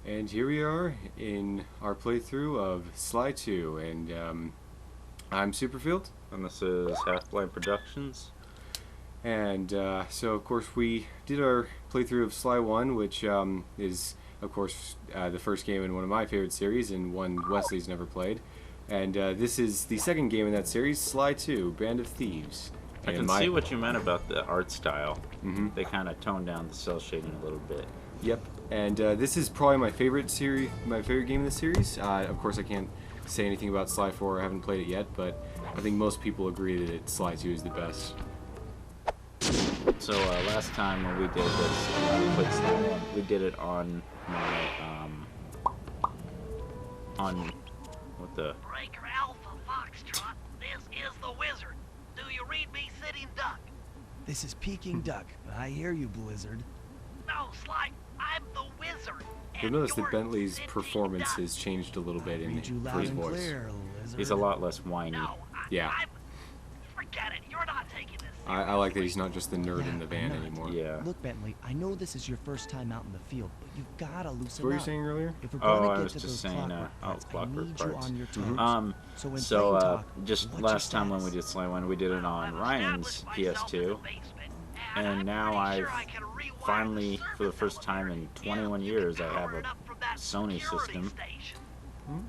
And here we are in our playthrough of Sly 2, and I'm Superfield. And this is Half-Blind Productions. And so, of course, we did our playthrough of Sly 1, which is, of course, the first game in one of my favorite series, and one Wesley's never played. And this is the second game in that series, Sly 2, Band of Thieves. I can see what you meant about the art style. Mm-hmm. They kind of toned down the cell shading a little bit. Yep, and this is probably my favorite game in the series. Of course, I can't say anything about Sly 4. I haven't played it yet, but I think most people agree that Sly 2 is the best. So last time when we did this, played Sly 1, we did it on my what the Breaker Alpha Foxtrot, this is the Wizard. Do you read me, Sitting Duck? This is Peking Duck. I hear you, Blizzard. No, Sly, I'm the Wizard. You'll notice that Bentley's performance has changed a little bit for his voice. Clear, he's a lot less whiny. No, Yeah. forget it. You're not taking this. I like that he's not just the nerd in the van anymore. Yeah. Look, Bentley, I know this is your first time out in the field, but you've gotta loosen What were you up. saying earlier? If we're Oh, gonna I get was to just those saying, clockwork parts, I clockwork need you parts. on your toes. Mm-hmm. when So playing talk, just what's last your time when we status? did Sly 1, we did it on Ryan's PS2. And now I've finally, for the first time in 21 years, I have a Sony system.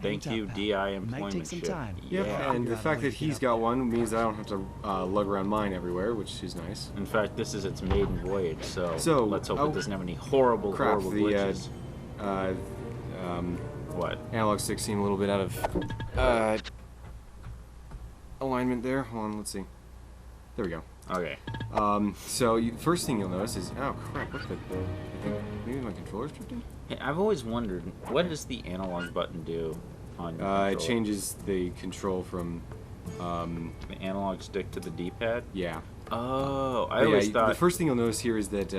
Thank you, DI Might take some Employment. time. Yep, Yeah. and the fact that he's got one means I don't have to lug around mine everywhere, which is nice. In fact, this is its maiden voyage, so let's hope oh, it doesn't have any horrible glitches. What? Analog stick seemed a little bit out of alignment there. Hold on, let's see. There we go. Okay. So first thing you'll notice is, oh crap, what the? I think maybe my controller's drifting. Hey, I've always wondered, what does the analog button do on your It controller? changes the control from, the analog stick to the D-pad? yeah. Oh, I But always yeah, thought... the first thing you'll notice here is that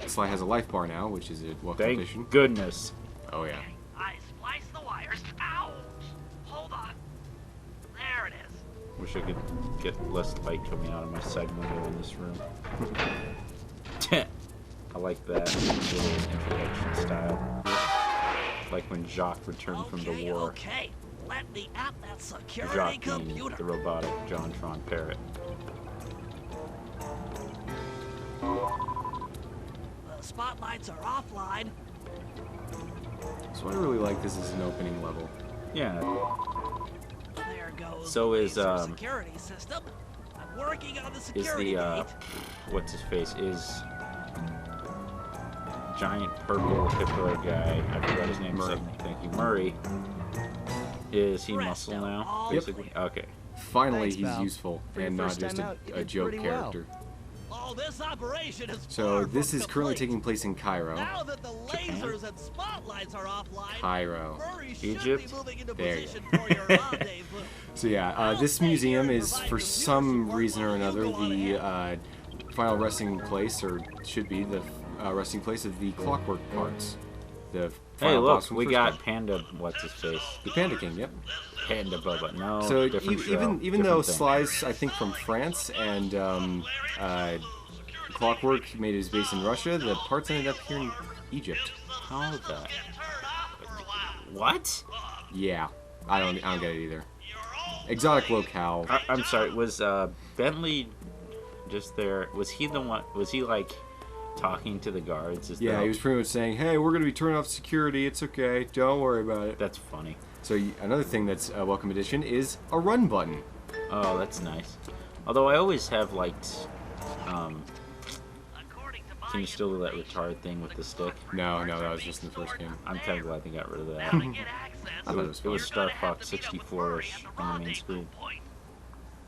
Sly has a life bar now, which is a welcome Thank addition. goodness. Oh yeah. I splice the wires. Ow! Hold on. There it is. Wish I could get less light coming out of my side window in this room. I like that little introduction style. Like when Jacques returned from the war. Okay. Let me at that security Jacques being computer. the robotic Jontron parrot. The spotlights are offline. So I really like this as an opening level. Yeah. There goes So the is, laser security system. I'm working on the Is security the, gate. what's his face? Is giant purple hippo guy, I forgot his name, Murray. Thank you, Murray. Is he Presto, muscle now, all basically? Okay. Finally, Thanks, he's Val. useful For your and not first just time out, you a did joke pretty well. character. Oh, this operation is So far this from is currently complete. taking place in Cairo. Now that the lasers and spotlights are offline, Cairo. Murray should Egypt? be moving into There you position for your rendezvous. So yeah, this museum is, for some reason or another, the final resting place, or should be the resting place of the clockwork parts. The Hey, final look, boss from we first got part. Panda, what's his face? the Panda King. Yep. Panda Bubba. No, So different show, even different though thing. Sly's, I think, from France and Clockwork made his base in Russia, the parts ended up here in Egypt. How the... What? Yeah, I don't get it either. Exotic locale. I'm sorry, was Bentley just there? Was he the one, was he like talking to the guards? Yeah, he was pretty much saying, "Hey, we're gonna be turning off security. It's okay. Don't worry about it." That's funny. So another thing that's a welcome addition is a run button. Oh, that's nice. Although I always have liked, can you still do that retard thing with the stick? No, that was just in the first game. I'm kind of glad they got rid of that. I thought it was It was fun. Star Fox 64-ish on the main screen.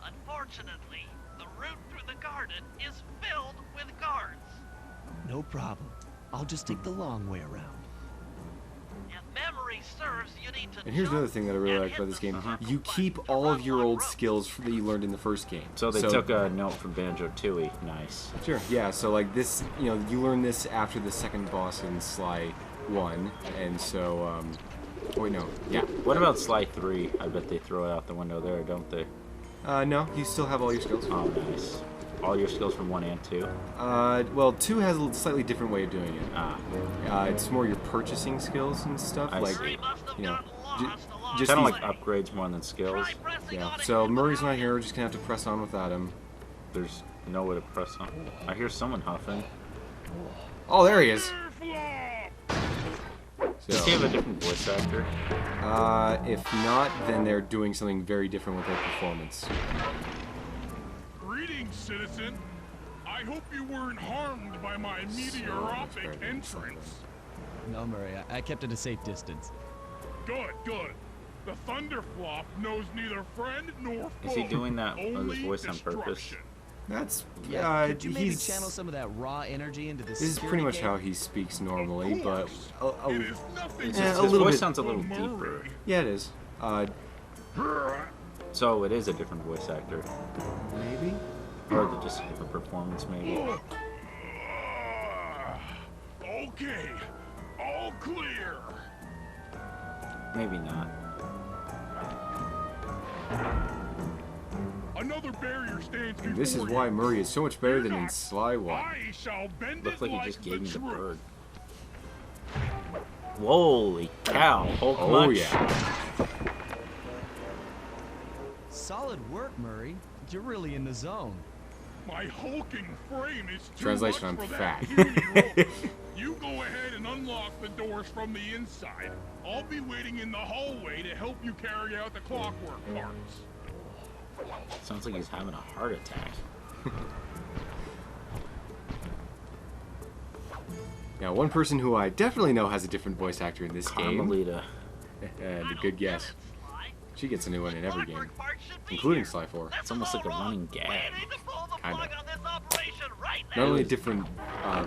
Unfortunately, the route through the garden is filled with guards. No problem. I'll just take the long way around. If memory serves, you need to And here's another jump thing that I really and like hit about this the game. circle You button keep to all run of your along old roads. skills that you learned in the first game. So they took a note from Banjo-Tooie. Nice. Sure, yeah, so like this, you learn this after the second boss in Sly 1, and so, oh wait, no, yeah. What about Sly 3? I bet they throw it out the window there, don't they? No, you still have all your skills. Oh, nice. all your skills from 1 and 2? Well, 2 has a slightly different way of doing it. Ah, It's more your purchasing skills and stuff. I like, see. you know, Just just kind of these- like upgrades more than skills. yeah. So Murray's not here. We're just gonna have to press on without him. There's no way to press on. I hear someone huffing. Oh, there he is. Does he have a different voice actor? If not, then they're doing something very different with their performance. Greetings, citizen. I hope you weren't harmed by my meteoropic entrance. No, Murray, I kept at a safe distance. Good, good. The Thunderflop knows neither friend nor foe. Is he doing that with his only voice on purpose? destruction. That's Could you maybe he's. channel some of that raw energy into this? This is pretty much how he speaks normally, but It is nothing His, Yeah, a his little voice bit. sounds a little but deeper. Murray. yeah, it is. So it is a different voice actor. Maybe. Or just a different performance, maybe. Okay, all clear. Maybe not. Another barrier stands before This is you. why Murray is so much better than in Sly 1. I shall bend Looks it like he just gave me the truth. bird. Holy cow! Hulk Oh much? yeah. Solid work, Murray. You're really in the zone. My hulking frame is too Translation, much I'm for fat. that puny rope. You go ahead and unlock the doors from the inside. I'll be waiting in the hallway to help you carry out the clockwork parts. Sounds like he's having a heart attack. Now, one person who I definitely know has a different voice actor in this game. Carmelita. And a good guess. She gets a new one in every game, including Sly 4. It's almost like a running gag. Kinda. Not only a different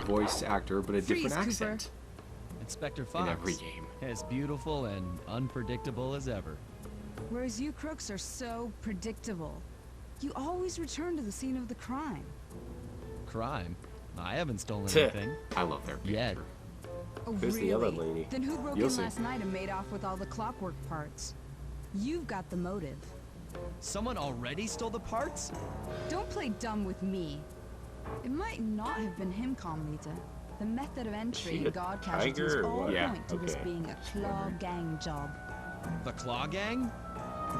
voice actor, but a different Freeze, Cooper. accent Inspector Fox. in every game. As beautiful and unpredictable as ever. Whereas you crooks are so predictable. You always return to the scene of the crime. Crime? I haven't stolen Tch. anything. I love their Yet. picture. Oh, Who's really? the other lady? Then who broke You'll in see. last night and made off with all the clockwork parts? You've got the motive. Someone already stole the parts? Don't play dumb with me. It might not have been him, Carmelita. The method of entry She and a guard tiger casualties or all what? Yeah, point to this okay. being a claw gang job. The Claw Gang?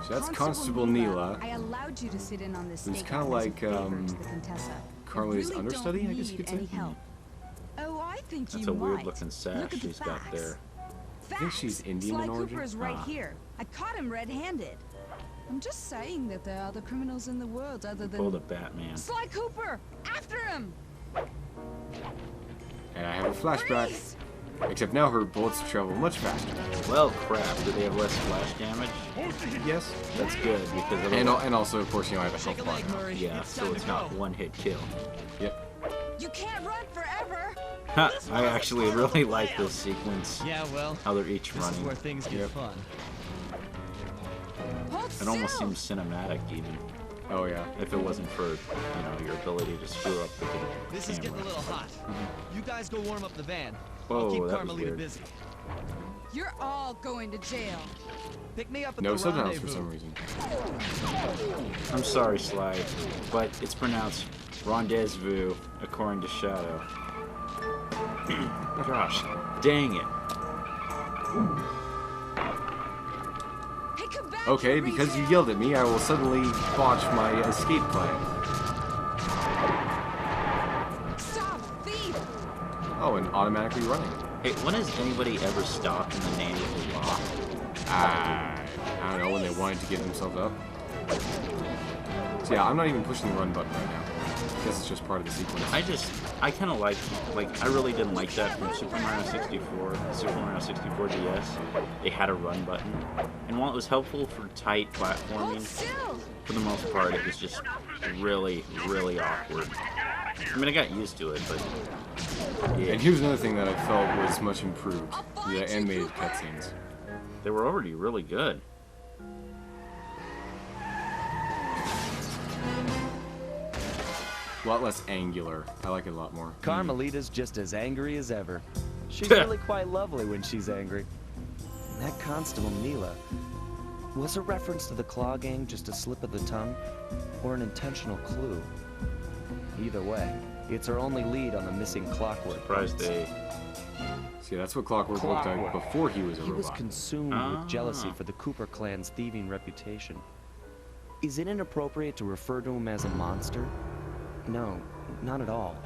So that's Constable Neela. I allowed you to sit in on this Who's stakeout kinda as a like, favor to the Contessa. Carly's You really understudy, don't I guess you need could say. any help. Oh, I think That's you a might. weird looking sash Look at the she's got facts. there. think she's Facts. Indian Sly in origin. Cooper is right Ah. here. I caught him red-handed. I'm just saying that there are other criminals in the world other Pulled a than Batman. Sly Cooper. After him. And I have a flashback. Freeze! Except now her bullets travel much faster. Well, crap. Do they have less splash damage? Yes. That's good because And, otherwise, and also, of course, you know, I have a Shake health a bar leg, now. Murray. yeah, so time it's to not go. one hit kill. Yep. You can't run forever. Ha, I actually really like this sequence. Yeah, well, How they're each this is where running. things get Yep. fun. Hold It almost still. seems cinematic even. Oh, yeah. If it wasn't for, your ability to screw up the This is getting a camera. little hot. You guys go warm up the van. Whoa, I'll keep that was Carmelita weird. busy. You're all going to jail. Pick me up at No the subtitles rendezvous. for some reason. I'm sorry, Sly, but it's pronounced rendezvous according to Shadow. Gosh, dang it. Hey, come back. Okay, here, because you retail. yelled at me, I will suddenly botch my escape plan. Stop, thief! Oh, and automatically running. Hey, when has anybody ever stopped in the name of the law? I don't know, when they wanted to give themselves up. So yeah, I'm not even pushing the run button right now. I guess it's just part of the sequence. I kind of like, I really didn't like that from Super Mario 64, Super Mario 64 DS. They had a run button. And while it was helpful for tight Hold platforming, still. for the most part, it was just really, really awkward. I mean, I got used to it, but yeah, And here's another thing that I felt was much improved. I'll find The you, animated Cooper. cutscenes. they were already really good. A lot less angular. I like it a lot more. Carmelita's just as angry as ever. She's really quite lovely when she's angry. And that Constable Neela, was a reference to the Claw Gang just a slip of the tongue, or an intentional clue? Either way, it's our only lead on the missing Clockwork. Surprised they... See, that's what Clockwork looked like before he was a He was robot. consumed with jealousy for the Cooper clan's thieving reputation. Is it inappropriate to refer to him as a monster? No, not at all.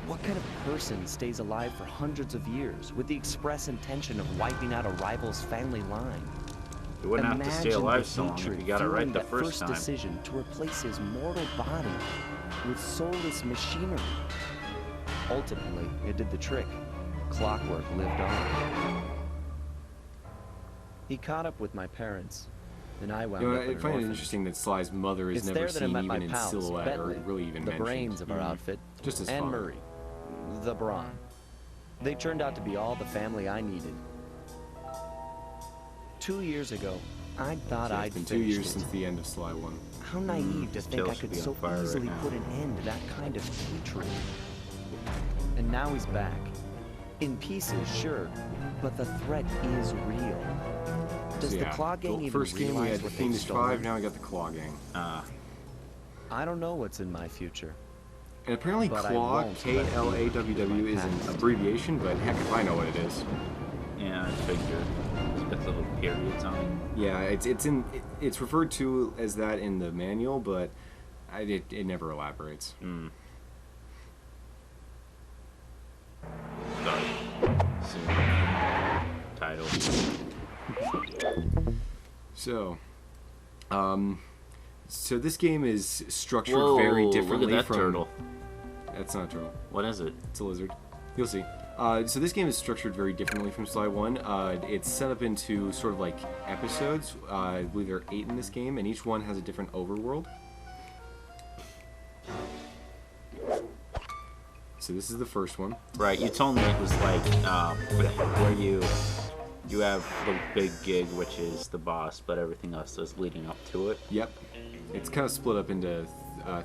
What kind of person stays alive for hundreds of years with the express intention of wiping out a rival's family line? You wouldn't have to stay Imagine alive so long Dimitri if you got it right fueling the that first time. decision to replace his mortal body with soulless machinery. Ultimately, it did the trick. Clockwork lived on. He caught up with my parents, and I wound You know, up in I an find it orphanage. interesting that Sly's mother is It's never there that I seen met my even in pals, silhouette Bentley, or really even the mentioned. brains of our outfit, Just his and father. Murray, the brawn. They turned out to be all the family I needed. 2 years ago, I thought So I'd it's been 2 finished years it. since the end of Sly 1. How naive to his think tail I should could be on so fire right easily now. put an end to that kind of hatred. And now he's back. In pieces, sure, but the threat is real. Does So the yeah, Claw Gang the even first game we realize had the what they've Fiendish stolen? 5, now we got the Claw Gang. I don't know what's in my future. And apparently But I Claw, won't let it K-L-A-W-W, be is an past. abbreviation, but heck if I know what it is. Yeah, I figured. It's got the little periods on it. Yeah, it's referred to as that in the manual, but it never elaborates. Sorry. Soon. Title. So, so this game is structured Whoa, very look differently at that from. turtle. That's not a turtle. What is it? It's a lizard. You'll see. So this game is structured very differently from Sly 1. It's set up into sort of like episodes. I believe there are 8 in this game, and each one has a different overworld. So this is the first one. Right, you told me it was like where you have the big gig, which is the boss, but everything else is leading up to it. Yep. It's kind of split up into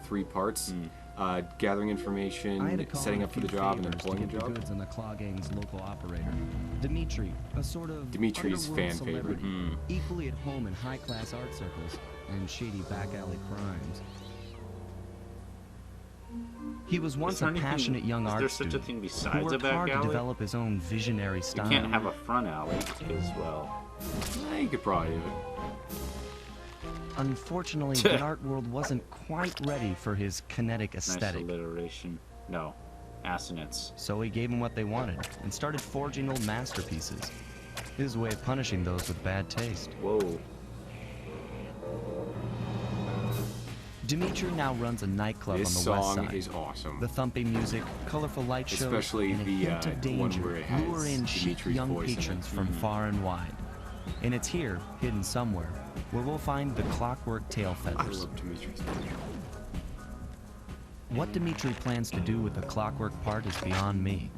3 parts. Gathering I had to information, call setting in up a for the few job, and then favors to pulling get the job. goods on the Claw Gang's local operator, Dimitri, a sort of Dimitri's underworld fan favorite. celebrity, equally at home in high-class art circles and shady back-alley crimes. He was once a passionate young art Is there such a student thing who besides a worked back hard to alley? develop his own visionary You style. can't have a front alley because, well, You could probably do it. Unfortunately, the art world wasn't quite ready for his kinetic nice aesthetic. alliteration. No, assonance. So he gave them what they wanted and started forging old masterpieces. His way of punishing those with bad taste. Whoa. Dimitri now runs a nightclub This on the west song side. is awesome. The thumping music, colorful light shows, Especially and a the, hint of one danger where it has lure in chic Dimitri's young voice in it. patrons from far and wide. And it's here, hidden somewhere, where we'll find the clockwork tail I feathers. love Dimitri's. What Dimitri plans to do with the clockwork part is beyond me.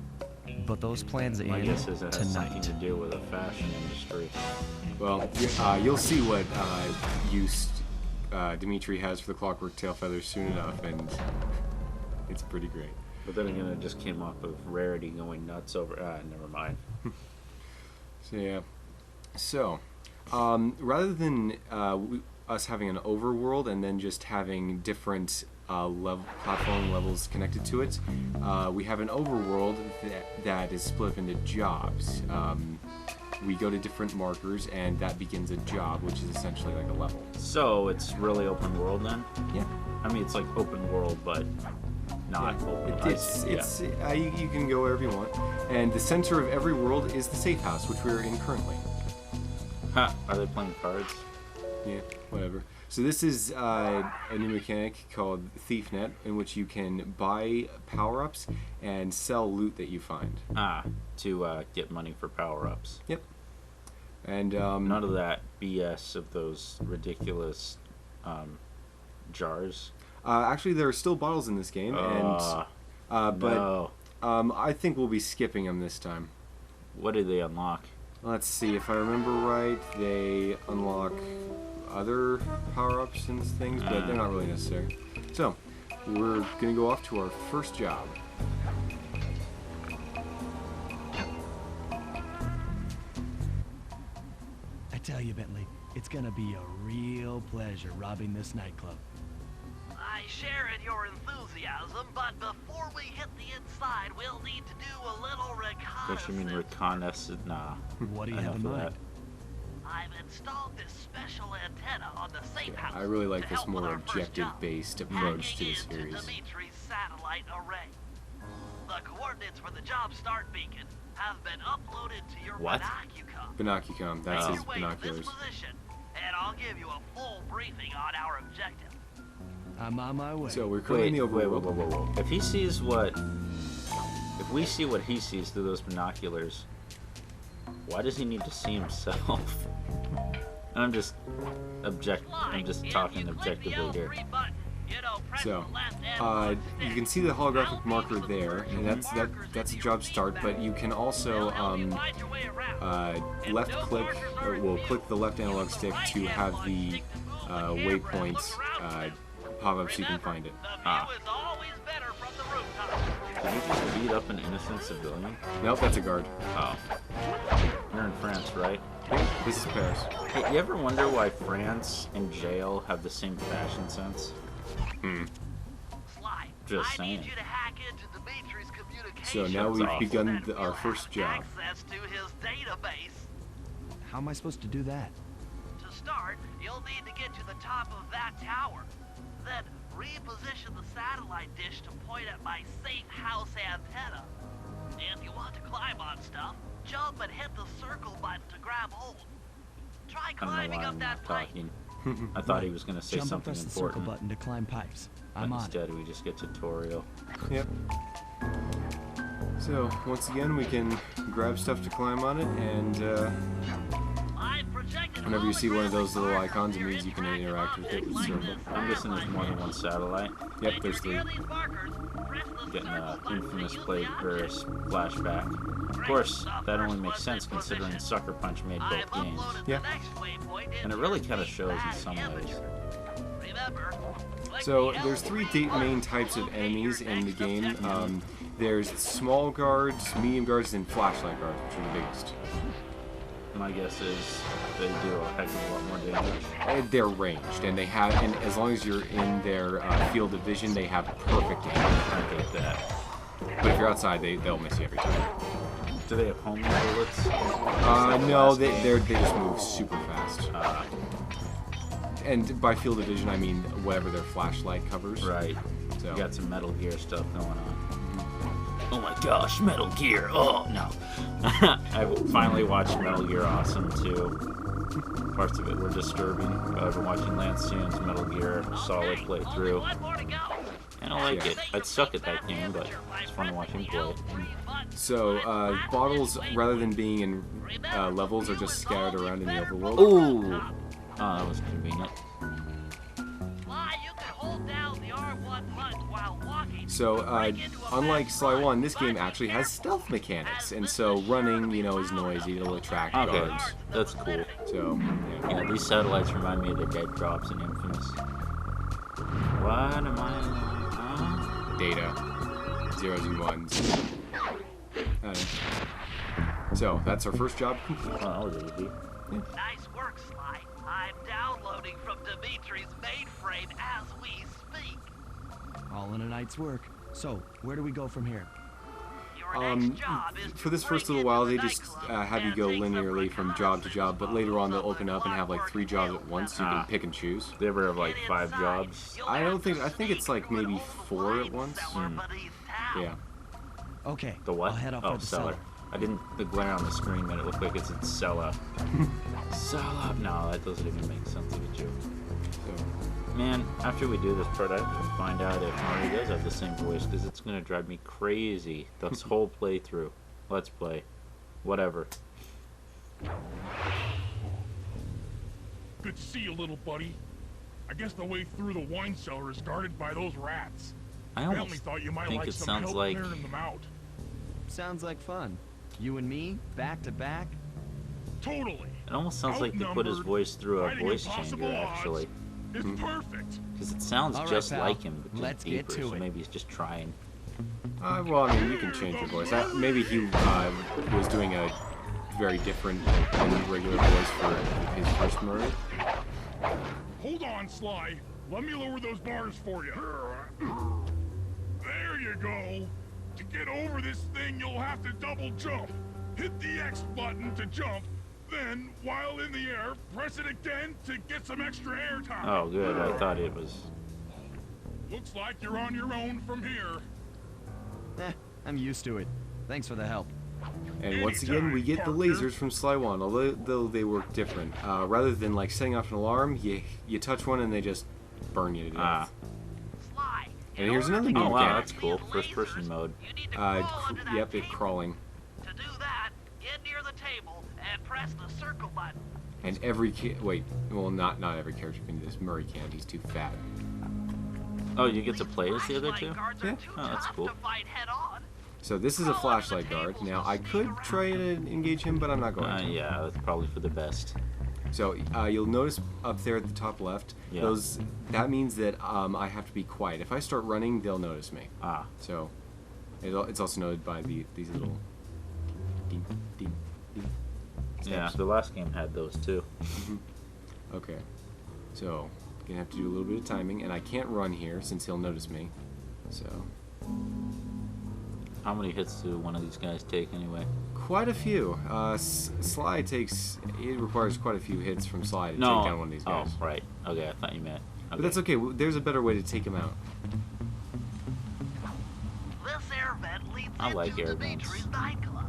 But those plans My end guess is it has something tonight. to do with the fashion industry. Well, you'll see what use Dimitri has for the clockwork tail feathers soon enough, and it's pretty great. But then again, it just came off of Rarity going nuts over. Never mind. So yeah. So, rather than us having an overworld and then just having different platform levels connected to it, we have an overworld that is split up into jobs. We go to different markers, and that begins a job, which is essentially like a level. So it's really open world then? Yeah. I mean, it's like open world, but not open. I see, You can go wherever you want, and the center of every world is the safe house, which we're in currently. Huh. Are they playing cards? Yeah, whatever. So this is a new mechanic called ThiefNet, in which you can buy power-ups and sell loot that you find. To get money for power-ups. Yep. And None of that BS of those ridiculous jars. actually, there are still bottles in this game, but No. I think we'll be skipping them this time. What do they unlock? Let's see, if I remember right, they unlock other power-ups and things, but they're not really necessary. So, we're gonna go off to our first job. I tell you, Bentley, it's gonna be a real pleasure robbing this nightclub. I share in your enthusiasm, but before we hit the inside, we'll need to do a little reconnaissance. Don't you mean reconnaissance? Nah. What do you Enough have in of mind? I've installed this special antenna on the safe Yeah, house. I really like to this help with more our first objective-based job, approach to hacking the into series. Dimitri's satellite array. The coordinates for the job start beacon have been uploaded to your What? binocucom. Binocucom, that's Make his your way to this binoculars. position, and I'll give you a full briefing on our objective. I'm on my way. So we're currently in the overworld. whoa. If he sees what... If we see what he sees through those binoculars, why does he need to see himself? I'm just talking objectively here. So, you can see the holographic marker there, and that's a job start. But you can also left click, click the left analog stick to have the waypoints pop up so you can find it. Did you just beat up an innocent civilian? Nope, that's a guard. Oh. You're in France, right? Yep, this is Paris. Hey, you ever wonder why France and jail have the same fashion sense? Sly, Just I saying. need you to hack into Dimitri's communications. So now we've off. begun and our we'll first have job. access to his database. How am I supposed to do that? To start, you'll need to get to the top of that tower. Then reposition the satellite dish to point at my safe house antenna. If you want to climb on stuff, jump and hit the circle button to grab hold. Try I don't know climbing why up I'm that not pipe. talking. I thought he was going to say Jump and something press the circle important. button to climb pipes. But I'm on it. instead, we just get tutorial. Yep. So once again, we can grab stuff to climb on it, and whenever you see one of those little icons, it means you can interact with it with the circle. I'm guessing there's more than one satellite. Yep, there's 3. Getting an infamous flashback. Of course, that only makes sense considering Sucker Punch made both games. Yeah. And it really kind of shows in some ways. So there's 3 main types of enemies in the game. There's small guards, medium guards, and flashlight guards, which are the biggest. My guess is they do a heck of a lot more damage. They're ranged, and and as long as you're in their field of vision, they have perfect aim. I hate that. But if you're outside, they'll miss you every time. Do they have homing bullets? No, they just move super fast. And by field of vision, I mean whatever their flashlight covers. Right. So. You got some Metal Gear stuff going on. Oh my gosh, Metal Gear! Oh no! I finally watched Metal Gear Awesome 2. Parts of it were disturbing. I've been watching Lance Sam's Metal Gear solid playthrough, and I like it. I'd suck at that game, but it's fun to watch him play. So bottles, rather than being in levels, are just scattered around in the overworld. Ooh! Oh, that was convenient. So, unlike Sly 1, this game actually has stealth mechanics, and so running, is noisy, it'll attract guards. That's cool. So, yeah, these satellites remind me of the dead drops in Infamous. What am I? Data. Zeros and ones. So, that's our first job complete. Oh, that was easy. Yeah. Nice work, Sly. I'm downloading from Dimitri's mainframe as we speak. All in a night's work. So, where do we go from here? For this first little while, they just have you go linearly from job to job, but later on they'll open up and have like 3 jobs at once, so you can pick and choose. They ever have like 5 jobs? I think it's like maybe 4 at once. Yeah. Okay. The what? I'll head off oh, for the cellar. The glare on the screen made it look like it's in cellar. Cellar. No, that doesn't even make sense of a joke. So. Man, after we do this part, I have to find out if Mario does have the same voice, because it's going to drive me crazy this whole playthrough. Let's play. Whatever. Good to see you, little buddy. I guess the way through the wine cellar is guarded by those rats. I Bentley almost thought you might think like it some sounds help like... clearing them out. Sounds like fun. You and me, back to back? Totally. It almost sounds like they put his voice through a voice changer, actually. It's perfect. Because it sounds All right, just pal. like him, but just Let's deeper, get to so it. maybe he's just trying. Well, I mean, you can change your voice. Maybe he was doing a very different and regular voice for his first murder. Hold on, Sly. Let me lower those bars for you. There you go. To get over this thing, you'll have to double jump. Hit the X button to jump, then, while in the air, press it again to get some extra air time. Oh, good. I thought it was... Looks like you're on your own from here. I'm used to it. Thanks for the help. And once again, we get the lasers from Sly 1, although they work different. Rather than like setting off an alarm, you touch one and they just burn you to death. Sly, And here's another new Oh, wow, mechanic. that's cool. First-person mode. you need to crawl under that Yep, it's table. crawling. To do that, get near the table and press the circle button. And every not every character can do this. Murray can't. He's too fat. Oh, you get to play as the other two? Guards are Yeah. too Oh, that's tough cool. to fight head on. So this is a flashlight guard. Now I could try to engage him, but I'm not going to. Yeah, that's probably for the best. So you'll notice up there at the top left, Yeah. that means that I have to be quiet. If I start running, they'll notice me. Ah. So it's also noted by these little ding, ding, ding Yeah, steps. the last game had those too. Okay. So gonna have to do a little bit of timing, and I can't run here since he'll notice me. So How many hits do one of these guys take anyway? quite a few. Sly it requires quite a few hits from Sly to take No. down one of these guys. Oh, right. Okay, I thought you meant. Okay. But that's okay. There's a better way to take him out. This air vent leads I like into air vents. Dimitri's nightclub.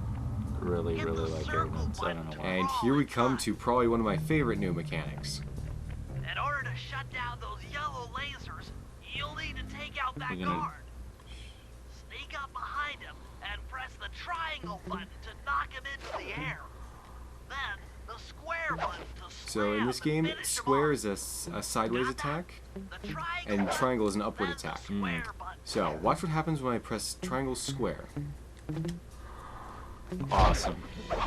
Really like air vents. I don't know why. And here we come to probably one of my favorite new mechanics. In order to shut down those yellow lasers, you'll need to take out that You're gonna- guard. Sneak up behind him and press the triangle button to knock him into the air. Then the square button to So in slam this and game, finish him square off. is a sideways Got that? attack, The triangle and button, triangle is an upward then the attack. square button. So watch what happens when I press triangle square. Awesome.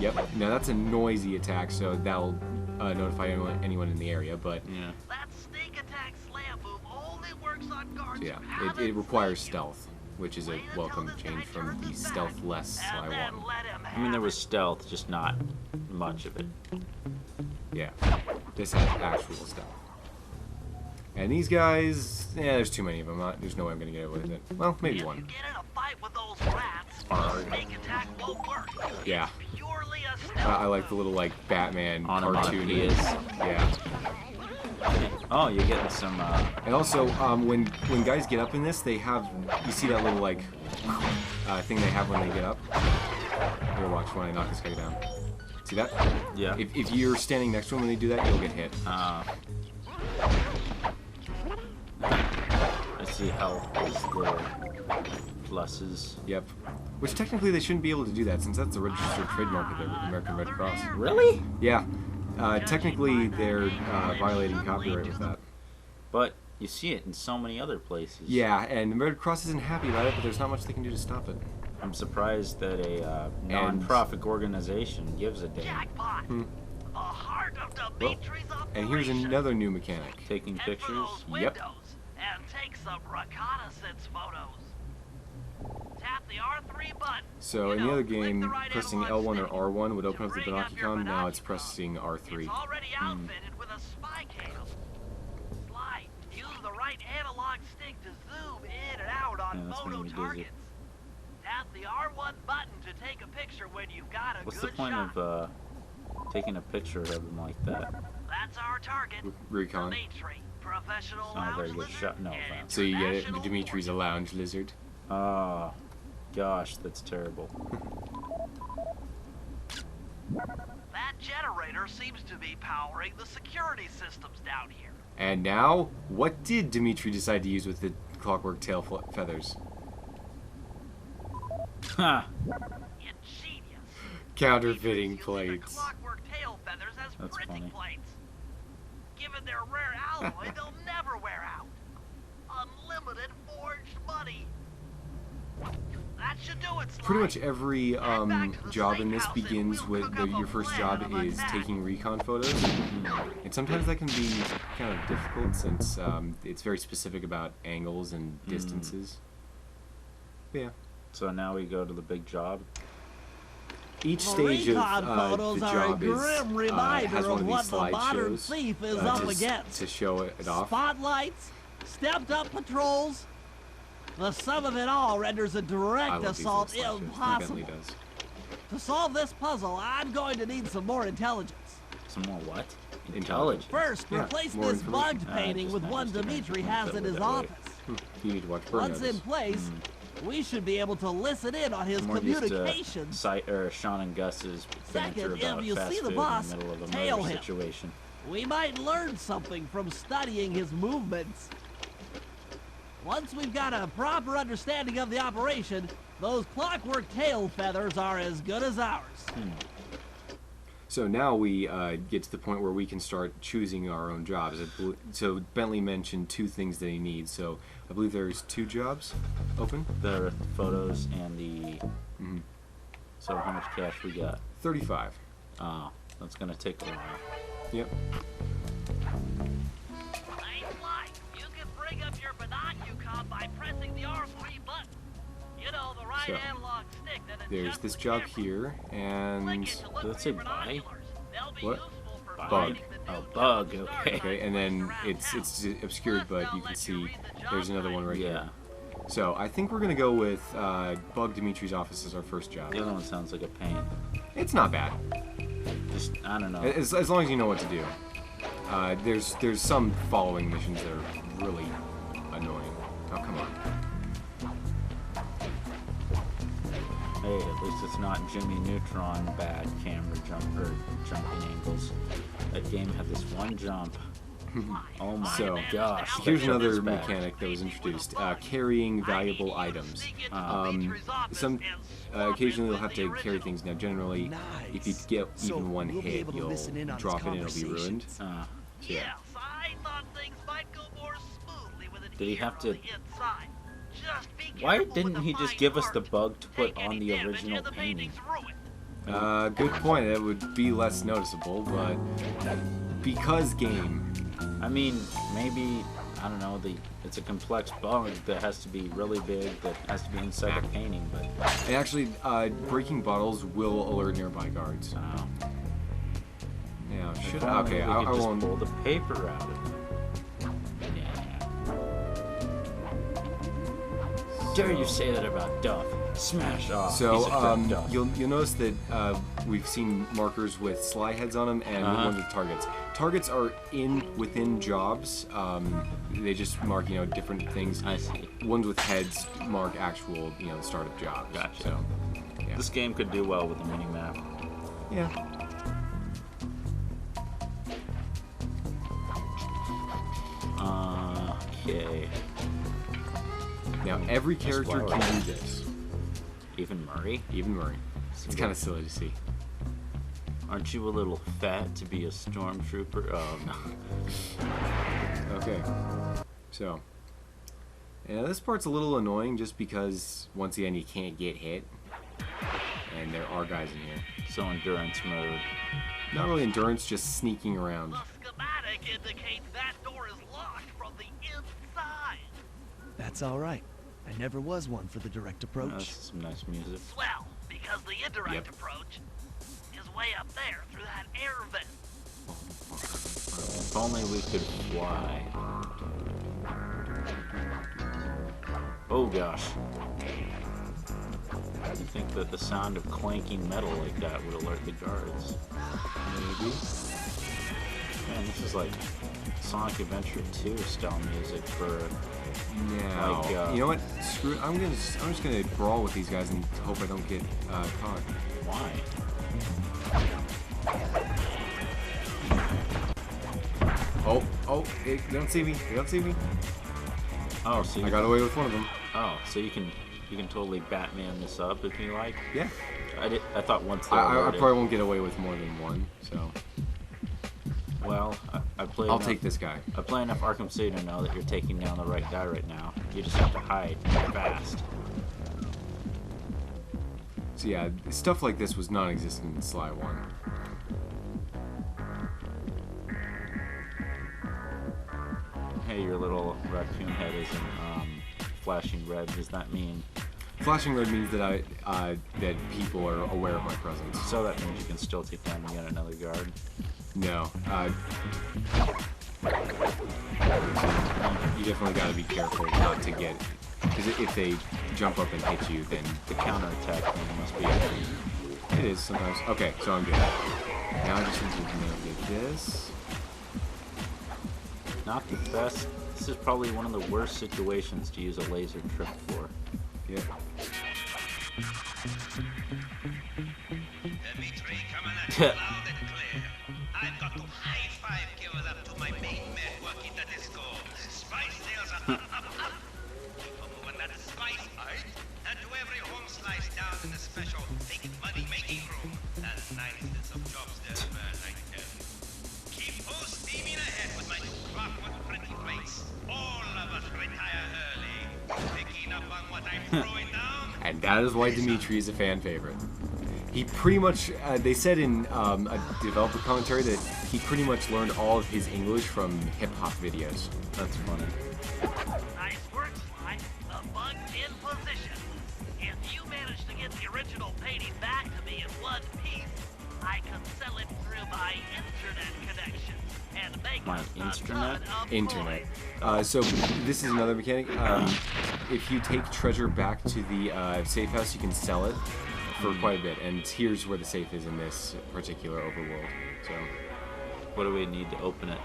Yep. Now that's a noisy attack, so that'll notify anyone in the area. But Yeah. That sneak attack slam move only works on guards yeah, who haven't it requires seen you. stealth, which is a Wait until welcome this change guy from turns the his back, stealth-less Sly and then 1. let him I mean, there have was it. stealth, just not much of it. Yeah. This has actual stealth. And these guys, there's too many of them. There's no way I'm gonna get away with it. Well, maybe If you one. get in a fight with those rats, the sneak attack won't work. Yeah. It's purely a stealth I like the move. little like Batman Onomatopoeias. cartoon. Yeah. Oh, you're getting some. And also, when guys get up in this, they have, you see that little like thing they have when they get up. Here, watch when I knock this guy down. See that? Yeah. If you're standing next to him when they do that, you'll get hit. I see health is little pluses. Yep. Which technically they shouldn't be able to do that since that's a registered trademark of the American Red Cross. Really? Yeah. Technically they're violating copyright with that. But you see it in so many other places. Yeah, and the Red Cross isn't happy about it, but there's not much they can do to stop it. I'm surprised that a non-profit organization gives a damn. Jackpot. The heart of Dimitri's And here's operation. another new mechanic. Taking Head for pictures. those Yep. windows and take some reconnaissance photos. Tap the R3 button. So You in the know, other click game, the right pressing analog L1 or stick R1 would to open up the bring up your Binocucon. Now it's binocucon. pressing R3. It's already outfitted with a spy cam. Sly, use the right analog stick to zoom in and out on Yeah, that's photo making me dizzy. targets. Tap the R1 button to take a picture when you've got a What's the good point shot. of taking a picture of them like that? That's our target. Recon. Dimitri, professional It's not a lounge very good lizard shot. No and offense. So you get it? international Dimitri's a lounge lizard. Oh, gosh, that's terrible. That generator seems to be powering the security systems down here. And now, what did Dimitri decide to use with the clockwork tail feathers? Ha! Ingenious. Counterfeiting Dimitri's using the plates. clockwork tail feathers as That's printing funny. plates. Given their rare alloy, they'll never wear out. Unlimited forged money. That should do it, Sly. Pretty much every job in this begins with your first job is taking recon photos. And sometimes that can be kind of difficult since it's very specific about angles and distances. But yeah. So now we go to the big job. Each stage of recon the photos are a job is, grim reminder has one of of what these the modern slideshows thief is up against. to show it off. Spotlights, Stepped up patrols. The sum of it all renders a I direct love these assault little slashes. impossible. Bentley does. To solve this puzzle, I'm going to need some more intelligence. Some more what? Intelligence. First, Yeah, replace more this information. bugged painting just with one noticed it. Dimitri I has felt in it his that way. office. You need to watch Burn Once in Notice. place, we should be able to listen in on his More used to communications. Sean and Gus's banter Second, about if you fast see the food boss, in the middle of a tail murder him. situation. We might learn something from studying his movements. Once we've got a proper understanding of the operation, those clockwork tail feathers are as good as ours. So now we get to the point where we can start choosing our own jobs. So Bentley mentioned 2 things that he needs. So I believe there's 2 jobs open. The photos and the... So how much cash we got? 35. Oh, that's gonna take a while. Yep. Nice light. You can bring up your binocular by pressing the R3 button. You know, the right So, analog stick that There's adjusts this the job camera. here, and Click it to look Does it for say your buy? binoculars. They'll be What? useful for Bug. finding the Oh, new bug, tunnel okay. start okay, and then around it's town. obscured, but you can see there's another one right Yeah. here. So I think we're gonna go with Bug Dimitri's office as our first job. The other one sounds like a pain. It's not bad, Just, I don't know. as long as you know what to do. There's some following missions that are really annoying. Oh, come on. Hey, at least it's not Jimmy Neutron bad camera jumping angles. That game had this one jump. Oh my So, gosh. Here's that jump is another bad. mechanic that was introduced: carrying valuable items. Occasionally you'll have to carry things. Now, generally, if you get So even one we'll be hit, able to you'll listen in on his drop it and it'll be ruined. conversations. Yes, I thought things might go more smoothly with an Did he ear have on to- the inside. Just be Why careful didn't with he the just fine give us the parts. bug to put Take on any the damage original and the painting? painting's ruined. Good point. It would be less noticeable, but because game. I mean, maybe, I don't know, it's a complex bug that has to be really big, that has to be inside the painting, but... And actually, breaking bottles will alert nearby guards. Yeah, If should only okay. we I could just won't. pull the paper out of it. Dare you say that about Duff? Smash off. So piece of Duff. you'll notice that we've seen markers with Sly heads on them and ones with targets. Targets are within jobs. They just mark different things. I see. Ones with heads mark actual the start of jobs. Gotcha. So yeah. This game could do well with a mini map. Yeah. Okay. Now every character flower. can do this. Even Murray? Even Murray. It's kind of silly to see. Aren't you a little fat to be a stormtrooper? Oh, no. Okay. So. Yeah, this part's a little annoying just because, once again, you can't get hit. And there are guys in here. So endurance mode. Not really endurance, just sneaking around. The schematic indicates that door is locked from the inside. That's all right. I never was one for the direct approach. That's some nice music. Swell, because the indirect Yep. approach is way up there through that air vent. If only we could fly. Oh gosh. I think that the sound of clanking metal like that would alert the guards. Maybe. Man, this is like Sonic Adventure 2 style music for... Now, Like, you know what? Screw it. I'm just gonna brawl with these guys and hope I don't get caught. Why? Oh, hey, you don't see me. You don't see me. Oh, so you I got away with one of them. Oh, so you can totally Batman this up if you like. Yeah. I thought once they I alerted- probably won't get away with more than one. So Well, I play. I'll enough, take this guy. I play enough Arkham City to know that you're taking down the right guy right now. You just have to hide fast. So yeah, stuff like this was non-existent in Sly 1. Hey, your little raccoon head isn't flashing red. Does that mean? Flashing red means that that people are aware of my presence. So that means you can still take down yet another guard. No. You definitely got to be careful not to get, because if they jump up and hit you, then The counterattack thing must be. it is sometimes. Okay, so I'm good. Now I just need to navigate this. Not the best. This is probably one of the worst situations to use a laser trip for. Yep. Dimitri, coming at you loud and clear. I've got to high five give it up to my main man working the disco. Spice sales are up. Keep on moving that spice, right? And to every home slice down in the special big money making room. That's 96 of jobs there, man, I tell you. Keep on steaming ahead with my new clockwork pretty face. All of us retire early. Picking up on what I'm throwing down. And that is why Dimitri is a fan favorite. He pretty much, they said in a developer commentary that he pretty much learned all of his English from hip-hop videos. That's funny. Nice work, Sly. The bug's in position. If you manage to get the original painting back to me in one piece, I can sell it through my internet connection and make My us a intranet? ton of Internet. coin. So this is another mechanic. If you take treasure back to the safe house, you can sell it for quite a bit. And here's where the safe is in this particular overworld. So, What do we need to open it?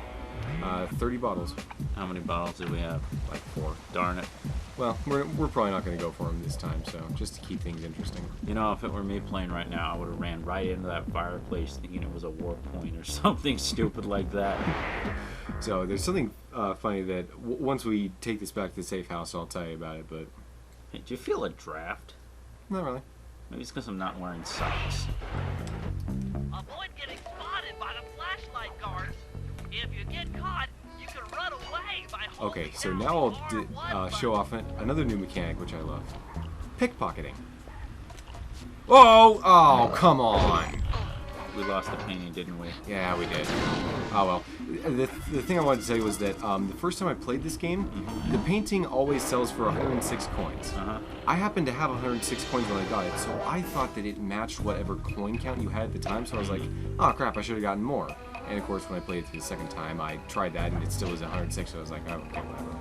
30 bottles. How many bottles do we have? Like 4. Darn it. Well, we're probably not going to go for them this time, so just to keep things interesting. You know, if it were me playing right now, I would have ran right into that fireplace thinking it was a warp point or something stupid like that. So there's something funny that once we take this back to the safe house, I'll tell you about it, but Hey, do you feel a draft? not really. Maybe it's because I'm not wearing socks. Avoid getting spotted by the flashlight guards. If you get caught, you can run away by holding Okay, so down now the I'll R1 show button. off another new mechanic, which I love. Pickpocketing. Whoa! Oh, come on! We lost the painting, didn't we? Yeah, we did. Oh well. The thing I wanted to tell you was that the first time I played this game, the painting always sells for 106 coins. Uh-huh. I happened to have 106 coins when I got it, so I thought that it matched whatever coin count you had at the time, so I was like, oh crap, I should have gotten more. And of course, when I played it through the second time, I tried that and it still was 106, so I was like, oh, okay, whatever.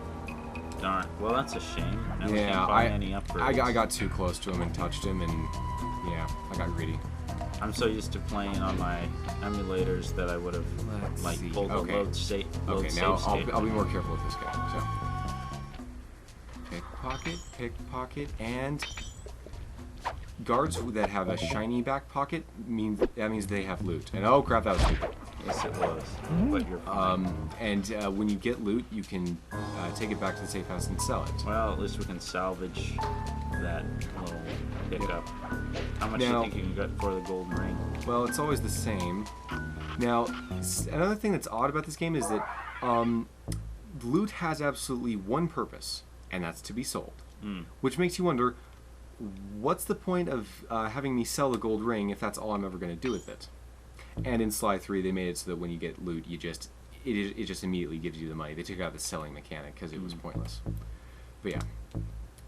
Darn. Well, that's a shame. Now we Yeah, can't buy any upgrades. I got too close to him and touched him, and yeah, I got greedy. I'm so used to playing on my emulators that I would have Let's like see. pulled the Okay. load state. Okay, now I'll be more careful with this guy. So, pickpocket, and guards that have a shiny back pocket means they have loot. And oh crap, that was stupid. Yes, it was. But you're fine. And when you get loot, you can take it back to the safe house and sell it. Well, at least we can salvage that little pickup. How much Now- do you think you can get for the golden ring? Well, it's always the same. Now, another thing that's odd about this game is that loot has absolutely one purpose, and that's to be sold. Which makes you wonder, what's the point of having me sell the gold ring if that's all I'm ever going to do with it? And in Sly 3, they made it so that when you get loot, it just immediately gives you the money. They took out the selling mechanic because it was pointless. But yeah.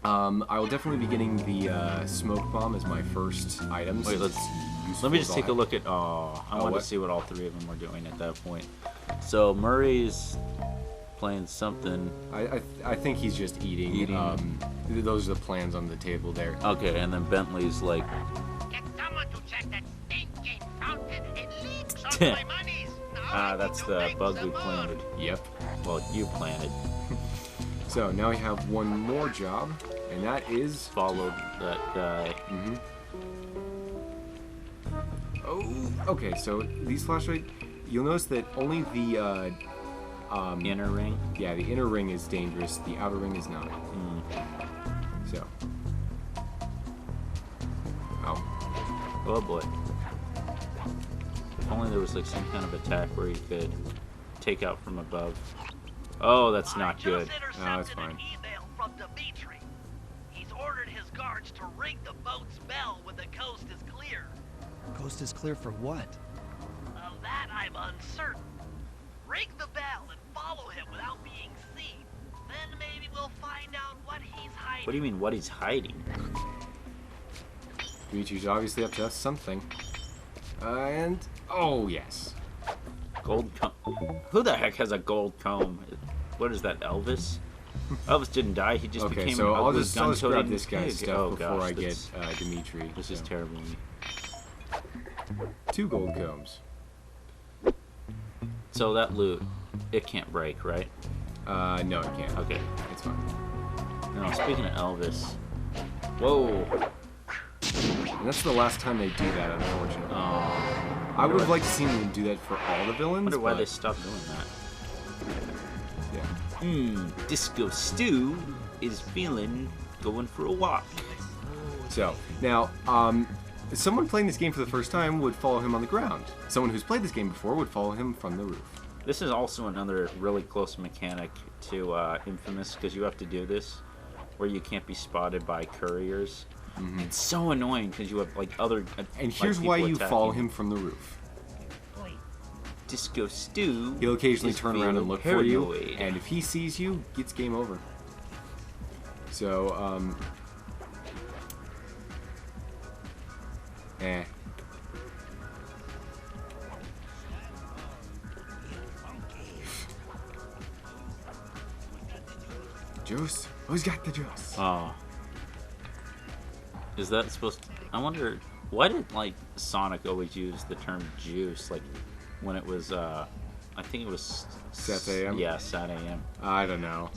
I will definitely be getting the smoke bomb as my first item. Wait, since let it's me useful just as take a all look at. Oh, I wanted what? to see what all three of them were doing at that point. So Murray's playing something. I think he's just eating. Eating. Those are the plans on the table there. Okay, and then Bentley's like, Get someone to check that stinking fountain. It leaks on my monies. Now I that's need to the make bug some we more. planted. Yep. Well, you planted. So now we have one more job, and that is Followed that guy. oh. Okay, so these flashlight, you'll notice that only the Inner ring. yeah, the inner ring is dangerous. The outer ring is not. So. Oh. Oh boy. If only there was like some kind of attack where you could take out from above. Oh, that's I not just good. intercepted No, that's fine. an email from Dimitri. He's ordered his guards to ring the boat's bell when the coast is clear. Coast is clear for what? Of that I'm uncertain. Ring the bell and follow him without being seen. Then maybe we'll find out what he's hiding. What do you mean, what he's hiding? Dimitri's obviously up to something. And oh yes. Gold comb. Who the heck has a gold comb? What is that, Elvis? Elvis didn't die. He just Okay, became so an I'll ugly just gun-toting grab this guy's pig. stuff Oh, before gosh, I get Dimitri. This is terrible. 2 gold combs. So that loot, it can't break, right? No, it can't. Okay. It's fine. No, speaking of Elvis. Whoa. And that's the last time they do that, unfortunately. Oh. I would have liked to see them do that for all the I villains. wonder why but they stopped doing that. Yeah. Disco Stew is feeling going for a walk. So, now, someone playing this game for the first time would follow him on the ground. Someone who's played this game before would follow him from the roof. This is also another really close mechanic to Infamous, because you have to do this where you can't be spotted by couriers. Mm-hmm. It's so annoying because you have like other. And here's why you follow him from the roof. Disco Stew. He'll occasionally turn around and look for you, paranoid. and if he sees you, it's game over. So, Juice? Who's got the juice? Oh. Is that supposed to... I wonder... Why did, like, Sonic always use the term juice? Like, when it was, I think it was... Sat AM? Yeah, Sat AM. I don't know.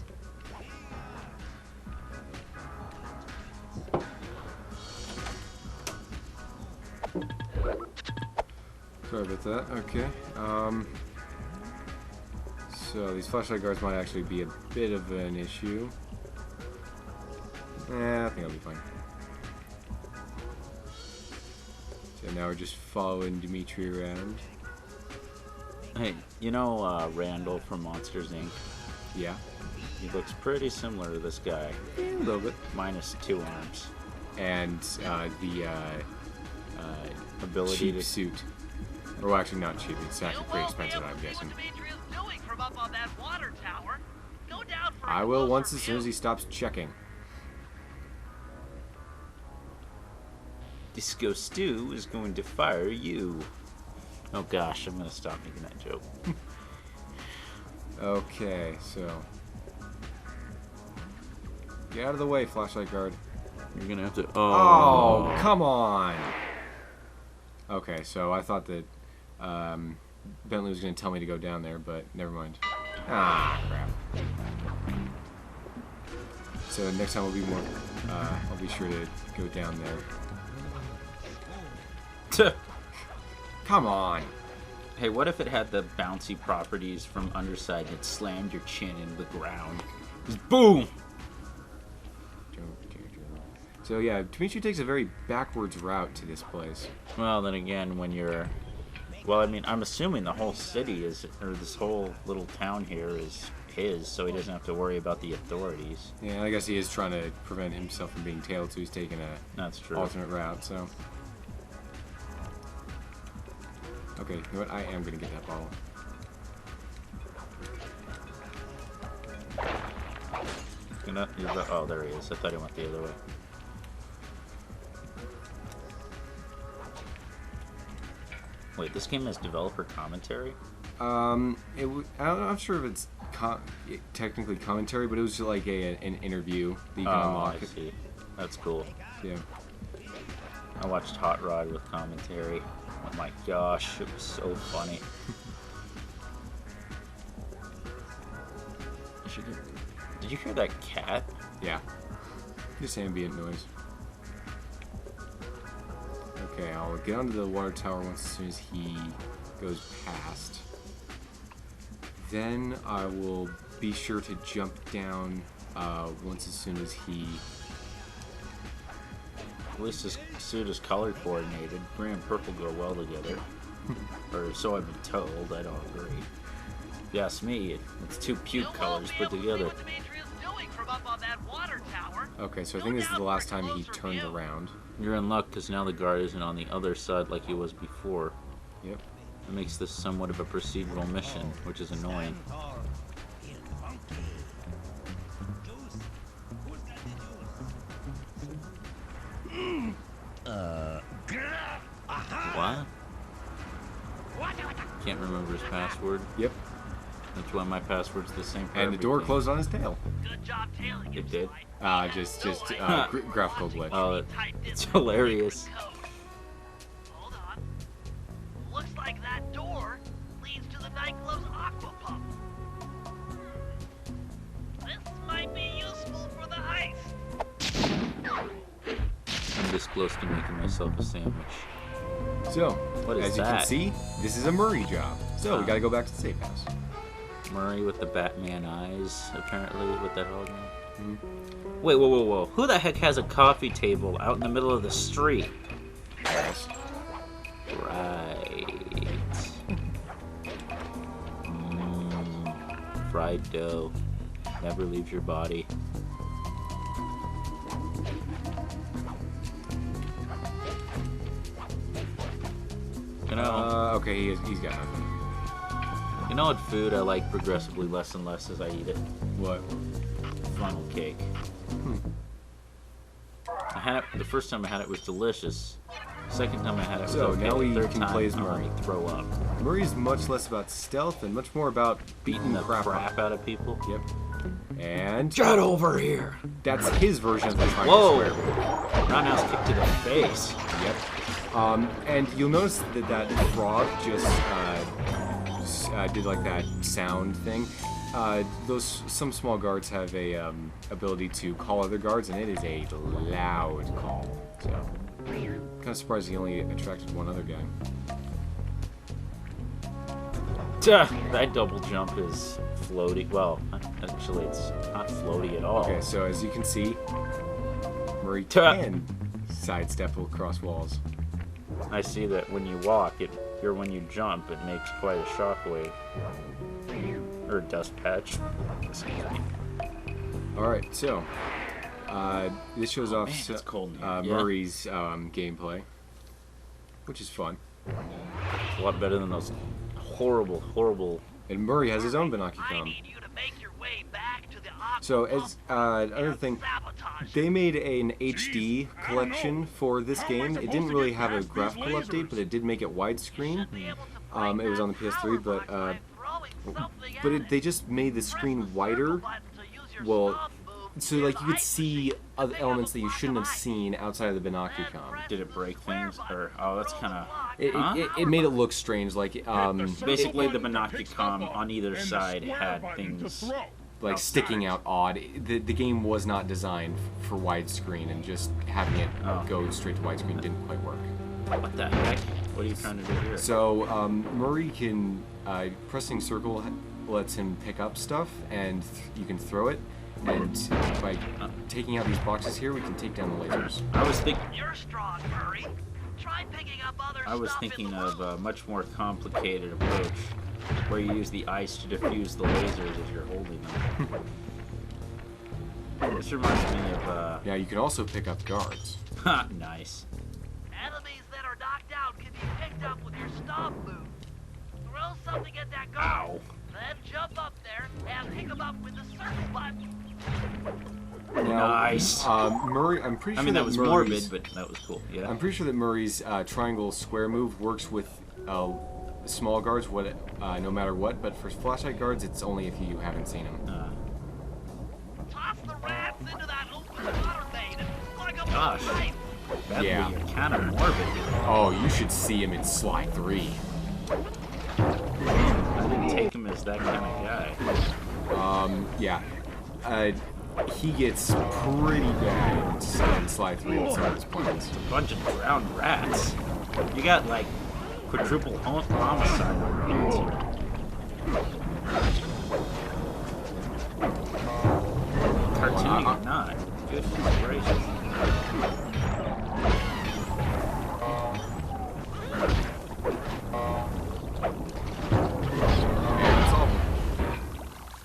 Sorry about that. Okay. So these flashlight guards might actually be a bit of an issue. I think I'll be fine. So now we're just following Dimitri around. Hey, you know Randall from Monsters, Inc.? Yeah. He looks pretty similar to this guy. A little bit. Minus 2 arms. And the Ability cheap to... suit. Or well, actually not cheap, it's actually pretty expensive, I'm guessing. I will once as soon as he stops checking. Disco Stew is going to fire you. Oh gosh, I'm gonna stop making that joke. Okay, so... Get out of the way, flashlight guard. You're gonna have to... Oh, come on! Okay, so I thought that Bentley was going to tell me to go down there, but never mind. Ah, crap. So next time I'll be sure to go down there. Come on! Hey, what if it had the bouncy properties from Underside and it slammed your chin into the ground? Just boom! So yeah, Dimitri takes a very backwards route to this place. Well, then again, when you're... Well, I mean, I'm assuming the whole city is... Or this whole little town here is his, so he doesn't have to worry about the authorities. Yeah, I guess he is trying to prevent himself from being tailed, so he's taking a That's true. alternate route, so... Okay, you know what? I am going to get that bottle. Oh, there he is. I thought he went the other way. Wait, this game has developer commentary? I'm not sure if it's technically commentary, but it was like an interview that you can unlock. I see. That's cool. Yeah. I watched Hot Rod with commentary. Oh my gosh, it was so funny. Did you hear that cat? Yeah. Just ambient noise. Okay, I'll get onto the water tower once as soon as he goes past. Then I will be sure to jump down once as soon as he... At least his suit is color coordinated. Green and purple go well together. Or so I've been told. I don't agree. If you ask me, it's two puke colors put together. Okay, so I think this is the last time he turned around. You're in luck because now the guard isn't on the other side like he was before. Yep. It makes this somewhat of a procedural mission, which is annoying. What? Can't remember his password. Yep. That's why my password's the same for And the door everything. closed on his tail. Good job tailing him, It did? Sly. Just graphical glitch. Oh, it's hilarious. Hold on. Looks like that door leads to the nightclub's aqua pump. This might be useful for the heist. I'm this close to making myself a sandwich. So, What is as you that? can see, this is a Murray job. So, we Huh. gotta go back to the safe house. Murray with the Batman eyes, apparently, with that hologram. Mhm. Wait, whoa, whoa, whoa. Who the heck has a coffee table out in the middle of the street? Yes. Right. Fried dough. Never leaves your body. You know, Okay, he's got nothing. you know what food I like progressively less and less as I eat it? What? Funnel cake. I had it, the first time I had it was delicious. Second time I had it was So, okay. now we Third can time, play as I'm Murray. gonna throw up. Murray's much less about stealth and much more about Beating the crap crap out of people. Yep. And Get over here! that's his version of the triangle Whoa! square. Roundhouse kick to the face. Yep. And you'll notice that frog just did like that sound thing. Some small guards have a ability to call other guards, and it is a loud call. So, kind of surprised he only attracted one other guy. That double jump is floaty. Well, actually, it's not floaty at all. Okay, so as you can see, Murray can sidestep across walls. I see that when you walk, or when you jump, it makes quite a shockwave. Or a dust patch. Excuse me. Alright, so this shows off Man, it's cold in here. Yeah. Murray's gameplay, which is fun. It's a lot better than those horrible. And Murray has his own I Benaki-com. need you to make your way back to the aqua So pump as another and thing, sabotage they it. made an HD I don't collection know. for this How am I game. It supposed didn't to really get have a past these graphical update, lasers? but it did make it widescreen. Should be able to fight It was on the that PS3, power but box by throwing something but at they it. just made the Press screen the circle wider. button to use your Well, stop move so near like the you could ice see machine. other They have elements a that you block shouldn't of have ice. seen outside of the Then Benaki-com. press Did it the break square things? button Or, to oh, that's throw the kind of... block It, Huh? it, it made it look strange, like Hit the circle Basically, the button to pick Benaki-com stuff up, on either and the side square had button to things... throw. like sticking out odd. The game was not designed for widescreen, and just having it Oh. go straight to widescreen didn't quite work. What the heck? What are you trying to do here? So Murray can pressing circle lets him pick up stuff, and you can throw it. And by taking out these boxes here, we can take down the lasers. I was thinking... You're strong, Murray. Try picking up other I was stuff in thinking the of room. a much more complicated approach, where you use the ice to diffuse the lasers as you're holding them. This reminds me of, Now you can also pick up guards. nice. Enemies that are knocked out can be picked up with your stomp move. Throw something at that guard, Ow. then jump up there and pick him up with the circle button. Now, Nice. Murray, I'm pretty sure I mean, that was Murray's- morbid, but that was cool. Yeah. I'm pretty sure that Murray's triangle square move works with small guards, no matter what. But for flashlight guards, it's only if you haven't seen them. Toss the rats into that open water main and plug them Gosh. with a pipe. Bentley, Yeah. you're kind of morbid. Oh, you should see him in Sly 3. I didn't take him as that kind of guy. Yeah. He gets pretty bad in Sly 3 with some of his plans. A bunch of drowned rats. You got like quadruple homicide on your hands here. Cartoony or not? Goodness gracious. Yeah, that's all.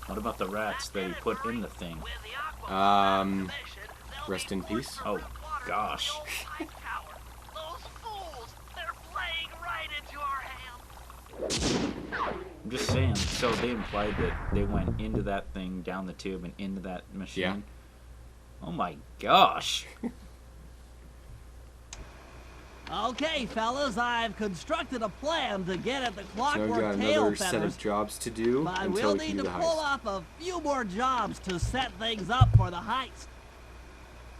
What about the rats that he put in the thing? With the aqua commission, they'll Rest be in peace. poured Oh, with water gosh. from the old pipe tower. Those fools, they're playing right into our hands. I'm just saying. So they implied that they went into that thing, down the tube, and into that machine. Yeah. Oh my gosh. Okay, fellas, I've constructed a plan to get at the So we've clockwork got tail another set feathers, of jobs to do but until we'll we can need do to the pull heist. off a few more jobs to set things up for the heist.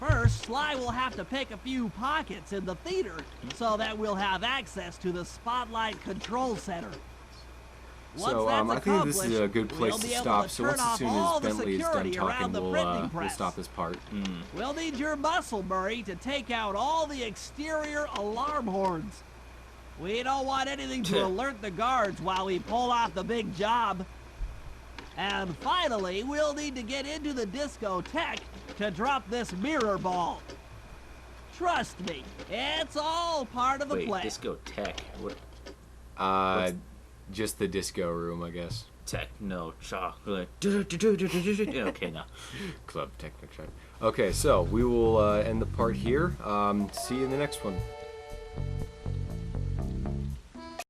First, Sly will have to pick a few pockets in the theater so that we'll have access to the Spotlight Control Center. Once So that's I think this is a good place we'll to be able stop. to So turn once as off soon all as the Bentley is done security around talking, the we'll printing we'll press. stop this part. We'll need your muscle, Murray, to take out all the exterior alarm horns. We don't want anything to alert the guards while we pull off the big job. And finally, we'll need to get into the discotheque to drop this mirror ball. Trust me, it's all part of the Wait, plan. discotheque. What? Just the disco room, I guess. Techno chocolate. Okay, no. Club Techno Chocolate. Okay, so we will end the part here. See you in the next one.